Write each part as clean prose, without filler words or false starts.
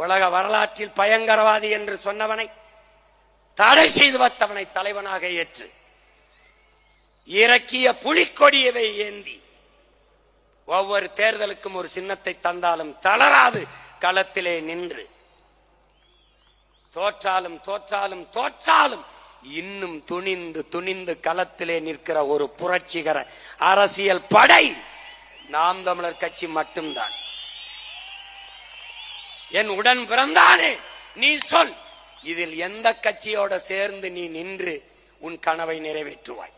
உலக வரலாற்றில் பயங்கரவாதி என்று சொன்னவனை தடை செய்து வந்தவனை தலைவனாக ஏற்று இறக்கிய புலிக்கொடியவை ஏந்தி ஒவ்வொரு தேர்தலுக்கும் ஒரு சின்னத்தை தந்தாலும் தளராது களத்திலே நின்று தோற்றாலும் தோற்றாலும் தோற்றாலும் இன்னும் துணிந்து துணிந்து களத்திலே நிற்கிற ஒரு புரட்சிகர அரசியல் படை நாம் தமிழர் கட்சி மட்டும்தான். என் உடன் பிறந்தானே, நீ சொல், இதில் எந்த கட்சியோட சேர்ந்து நீ நின்று உன் கனவை நிறைவேற்றுவாய்?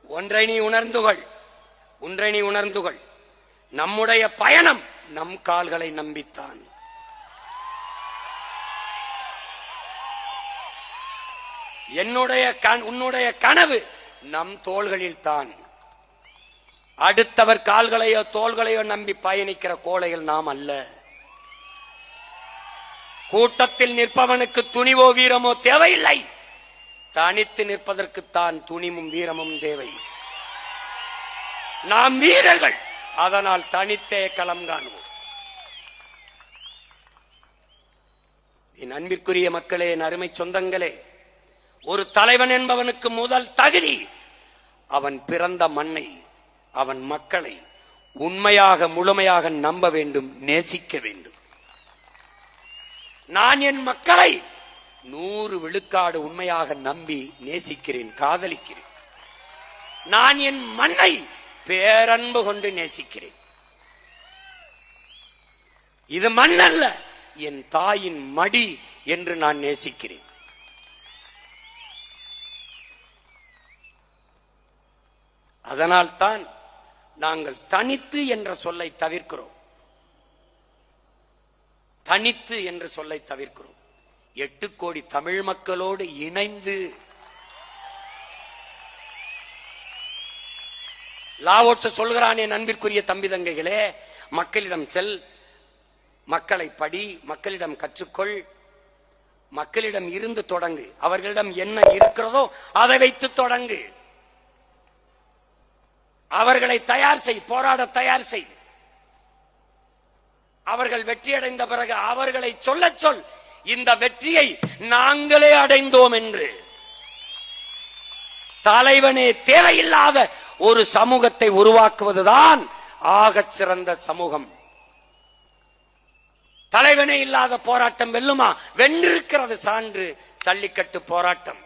ஒன்றை நீ உணர்ந்துகொள், நம்முடைய பயணம் நம் கால்களை நம்பித்தான். உன்னுடைய கனவு நம் தோள்களில் தான். அடுத்தவர் கால்களையோ தோள்களையோ நம்பி பயணிக்கிற கோழைகள் நாம் அல்ல. கூட்டத்தில் நிற்பவனுக்கு துணிவோ வீரமோ தேவையில்லை, தனித்து நிற்பதற்குத்தான் துணிவும் வீரமும் தேவை. நாம் வீரர்கள், அதனால் தனித்தே களம் காணுவோம். என் அன்பிற்குரிய மக்களே, என் அருமை சொந்தங்களே, ஒரு தலைவன் என்பவனுக்கு முதல் தகுதி அவன் பிறந்த மண்ணை, அவன் மக்களை உண்மையாக முழுமையாக நம்ப வேண்டும், நேசிக்க வேண்டும். நான் என் மக்களை 100 விழுக்காடு உண்மையாக நம்பி நேசிக்கிறேன், காதலிக்கிறேன். நான் என் மண்ணை பேரன்பு கொண்டு நேசிக்கிறேன். இது மண் அல்ல, என் தாயின் மடி என்று நான் நேசிக்கிறேன். அதனால்தான் நாங்கள் தனித்து என்ற சொல்லை தவிர்க்கிறோம். தனித்து என்ற சொல்லை தவிர்க்கிறோம். 8 கோடி தமிழ் மக்களோடு இணைந்து லாவோட்ஸ் சொல்கிறான், என் அன்பிற்குரிய தம்பி தங்கைகளே, மக்களிடம் செல், மக்களை படி, மக்களிடம் கற்றுக்கொள், மக்களிடம் இருந்து தொடங்கு. அவர்களிடம் என்ன இருக்கிறதோ அதை வைத்து தொடங்கு. அவர்களை தயார் செய், போராட தயார் செய். அவர்கள் வெற்றியடைந்த பிறகு அவர்களை சொல்ல சொல், இந்த வெற்றியை நாங்களே அடைந்தோம் என்று. தலைவனே தேவையில்லாத ஒரு சமூகத்தை உருவாக்குவதுதான் ஆகச் சிறந்த சமூகம். தலைவனே இல்லாத போராட்டம் வெல்லுமா? வென்றிருக்கிறது சான்று ஜல்லிக்கட்டு போராட்டம்.